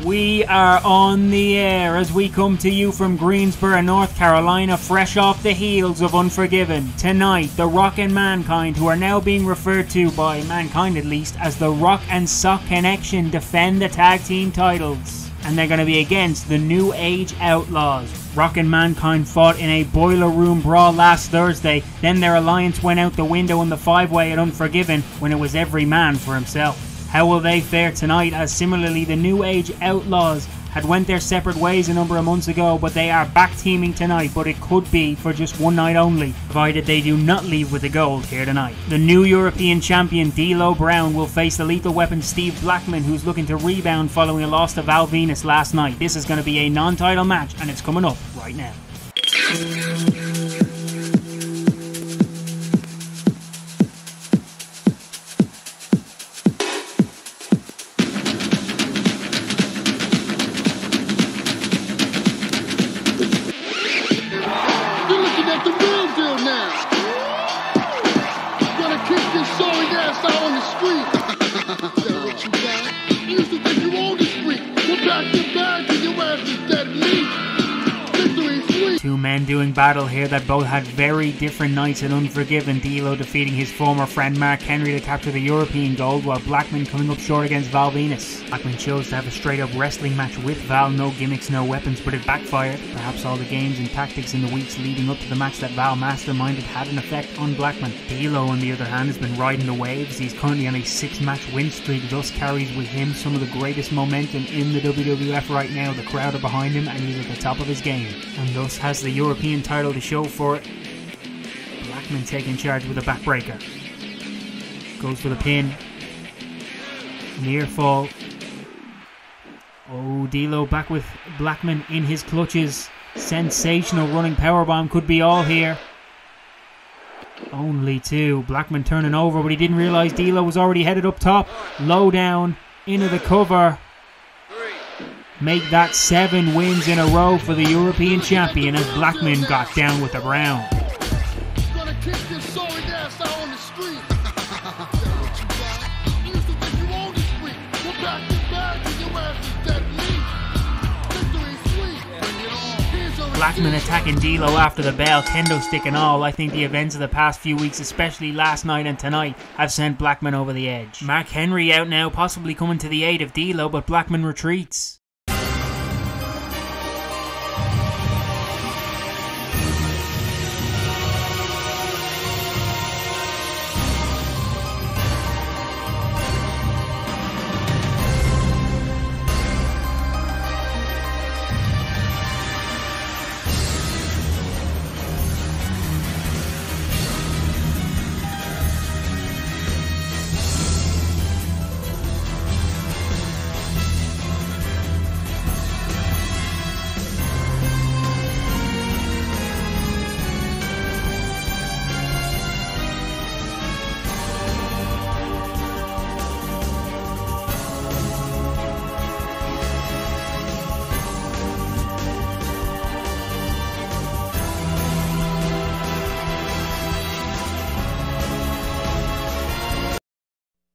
We are on the air as we come to you from Greensboro, North Carolina, fresh off the heels of Unforgiven. Tonight, The Rock and Mankind, who are now being referred to by Mankind at least as the Rock and Sock Connection, defend the tag team titles. And they're going to be against the New Age Outlaws. Rock and Mankind fought in a boiler room brawl last Thursday, then their alliance went out the window in the five-way at Unforgiven when it was every man for himself. How will they fare tonight, as similarly the New Age Outlaws had went their separate ways a number of months ago, but they are back teaming tonight, but it could be for just one night only, provided they do not leave with the gold here tonight. The new European champion D'Lo Brown will face the Lethal Weapon Steve Blackman, who's looking to rebound following a loss to Val Venus last night. This is going to be a non-title match, and it's coming up right now. Two men doing battle here that both had very different nights at Unforgiven. D'Lo defeating his former friend Mark Henry to capture the European gold, while Blackman coming up short against Val Venus. Blackman chose to have a straight up wrestling match with Val, no gimmicks, no weapons, but it backfired. Perhaps all the games and tactics in the weeks leading up to the match that Val masterminded had an effect on Blackman. D'Lo, on the other hand, has been riding the waves. He's currently on a 6-match win streak, thus carries with him some of the greatest momentum in the WWF right now. The crowd are behind him and he's at the top of his game, and thus has the European title to show for it. Blackman taking charge with a backbreaker. Goes for the pin. Near fall. Oh, D'Lo back with Blackman in his clutches. Sensational running powerbomb could be all here. Only two. Blackman turning over, but he didn't realise D'Lo was already headed up top. Low down, into the cover. Make that 7 wins in a row for the European champion as Blackman got down with the Brown. Gonna kick this sorry ass out on the street. Blackman attacking D'Lo after the bell, kendo stick and all. I think the events of the past few weeks, especially last night and tonight, have sent Blackman over the edge. Mark Henry out now, possibly coming to the aid of D'Lo, but Blackman retreats.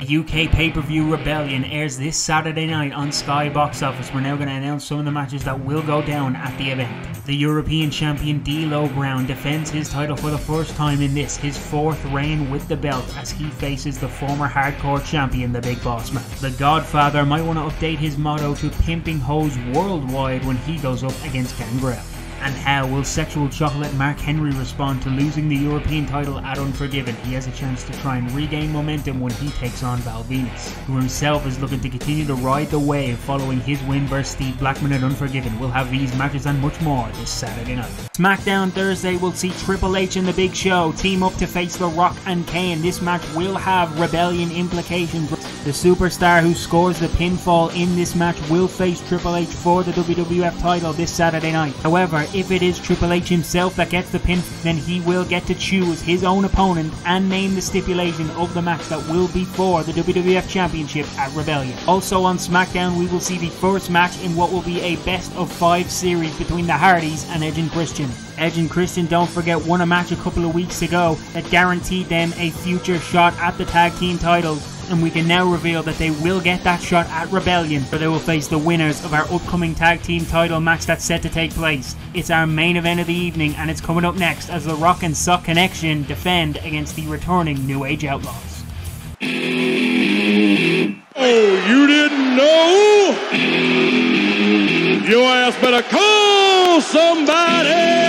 UK pay-per-view Rebellion airs this Saturday night on Sky Box Office. We're now going to announce some of the matches that will go down at the event. The European champion D'Lo Brown defends his title for the first time in this, his fourth reign with the belt, as he faces the former hardcore champion, the Big Boss Man. The Godfather might want to update his motto to Pimping Hoes Worldwide when he goes up against Gangrel. And how will sexual chocolate Mark Henry respond to losing the European title at Unforgiven? He has a chance to try and regain momentum when he takes on Val Venus, who himself is looking to continue to ride the wave following his win versus Steve Blackman at Unforgiven. We'll have these matches and much more this Saturday night. Smackdown Thursday will see Triple H and The Big Show team up to face The Rock and Kane. This match will have Rebellion implications. The superstar who scores the pinfall in this match will face Triple H for the WWF title this Saturday night. However, if it is Triple H himself that gets the pin, then he will get to choose his own opponent and name the stipulation of the match that will be for the WWF Championship at Rebellion. Also on SmackDown, we will see the first match in what will be a best-of-5 series between the Hardys and Edge and Christian. Edge and Christian, don't forget, won a match a couple of weeks ago that guaranteed them a future shot at the tag team titles. And we can now reveal that they will get that shot at Rebellion, where they will face the winners of our upcoming tag team title match that's set to take place. It's our main event of the evening, and it's coming up next as the Rock and Sock Connection defend against the returning New Age Outlaws. Oh, you didn't know? Your ass better call somebody!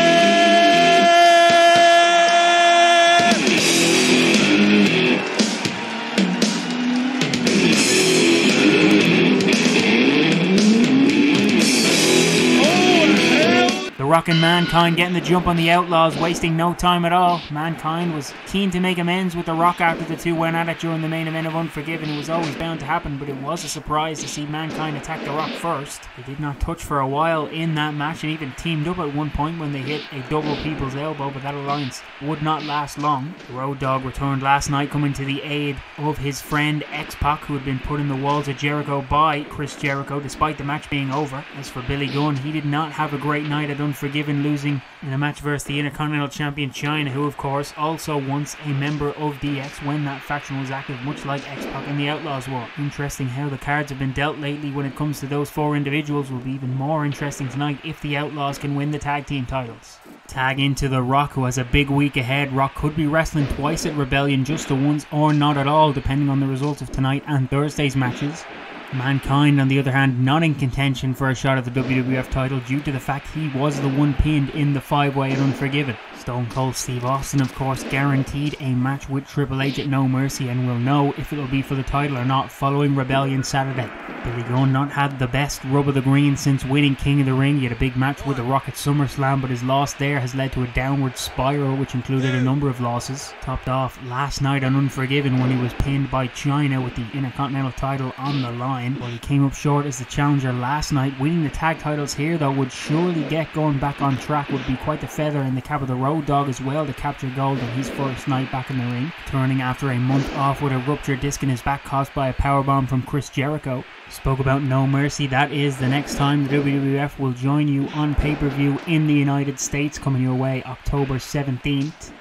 The Rock and Mankind getting the jump on the Outlaws, wasting no time at all. Mankind was keen to make amends with The Rock after the two went at it during the main event of Unforgiven. It was always bound to happen, but it was a surprise to see Mankind attack The Rock first. They did not touch for a while in that match and even teamed up at one point when they hit a double people's elbow, but that alliance would not last long. The Road Dogg returned last night, coming to the aid of his friend X-Pac, who had been put in the walls of Jericho by Chris Jericho despite the match being over. As for Billy Gunn, he did not have a great night at Unforgiven, losing in a match versus the Intercontinental Champion China, who of course also once a member of DX when that faction was active, much like X-Pac and the Outlaws were. Interesting how the cards have been dealt lately when it comes to those four individuals. Will be even more interesting tonight if the Outlaws can win the tag team titles. Tag into The Rock, who has a big week ahead. Rock could be wrestling twice at Rebellion, just the once or not at all, depending on the results of tonight and Thursday's matches. Mankind, on the other hand, not in contention for a shot at the WWF title due to the fact he was the one pinned in the 5-way at Unforgiven. Stone Cold Steve Austin, of course, guaranteed a match with Triple H at No Mercy, and will know if it will be for the title or not following Rebellion Saturday. Billy Gunn not had the best rub of the green since winning King of the Ring. He had a big match with The Rock at SummerSlam, but his loss there has led to a downward spiral which included a number of losses. Topped off last night on Unforgiven when he was pinned by China with the Intercontinental title on the line. Well, he came up short as the challenger last night. Winning the tag titles here though would surely get going back on track, would be quite the feather in the cap of the Road Dogg as well to capture gold on his first night back in the ring. Turning after a month off with a ruptured disc in his back caused by a powerbomb from Chris Jericho. Spoke about No Mercy. That is the next time the WWF will join you on pay-per-view in the United States, coming your way October 17th.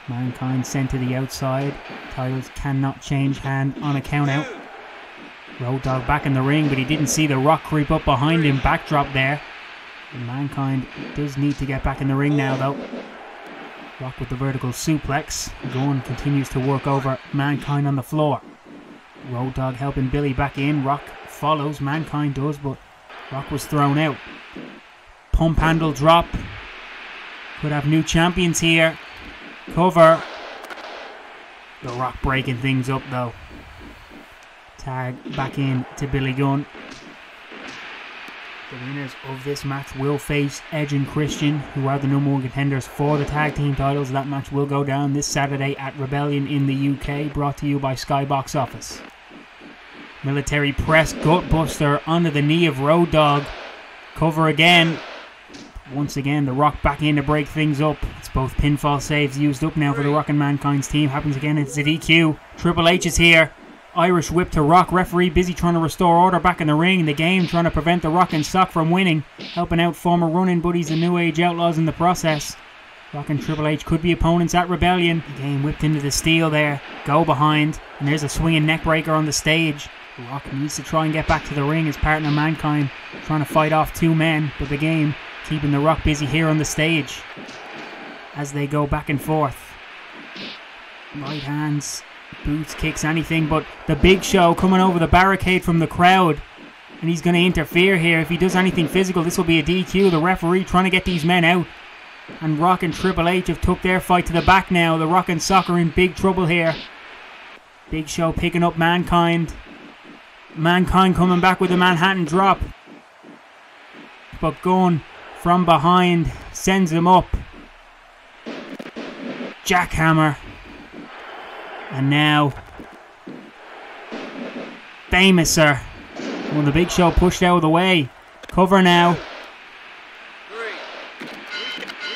Mankind sent to the outside. Titles cannot change hand on a count out. Road Dogg back in the ring, but he didn't see The Rock creep up behind him. Backdrop there. And Mankind does need to get back in the ring now though. Rock with the vertical suplex. Gunn continues to work over Mankind on the floor. Road Dogg helping Billy back in. Rock follows. Mankind does, but Rock was thrown out. Pump handle drop. Could have new champions here. Cover. The Rock breaking things up though. Tag back in to Billy Gunn. The winners of this match will face Edge and Christian, who are the #1 contenders for the tag team titles. That match will go down this Saturday at Rebellion in the UK, brought to you by Sky Box Office. Military press gutbuster onto the knee of Road Dogg. Cover again. Once again, The Rock back in to break things up. It's both pinfall saves used up now for The Rock and Mankind's team. Happens again, it's a DQ. Triple H is here. Irish whip to Rock. Referee busy trying to restore order back in the ring. The game trying to prevent the Rock and Sock from winning. Helping out former run-in buddies, the New Age Outlaws, in the process. Rock and Triple H could be opponents at Rebellion. Again, whipped into the steel there. Go behind. And there's a swinging neckbreaker on the stage. Rock needs to try and get back to the ring. His partner Mankind trying to fight off two men. But the game keeping the Rock busy here on the stage as they go back and forth. Right hands, boots, kicks, anything. But the Big Show coming over the barricade from the crowd. And he's going to interfere here. If he does anything physical, this will be a DQ. The referee trying to get these men out. And Rock and Triple H have took their fight to the back now. The Rock and Sock are in big trouble here. Big Show picking up Mankind. Mankind coming back with a Manhattan drop. But Gunn from behind sends him up. Jackhammer. And now Famouser. Well, the Big Show pushed out of the way. Cover now.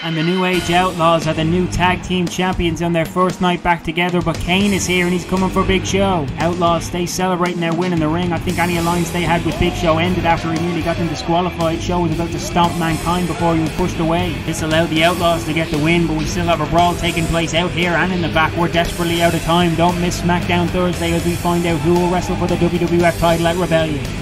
And the new Age Outlaws are the new tag team champions on their first night back together. But Kane is here and he's coming for Big Show. Outlaws stay celebrating their win in the ring. I think any alliance they had with Big Show ended after he nearly got them disqualified. Show was about to stomp Mankind before he was pushed away. This allowed the Outlaws to get the win, but we still have a brawl taking place out here and in the back. We're desperately out of time. Don't miss Smackdown Thursday as we find out who will wrestle for the WWF title at Rebellion.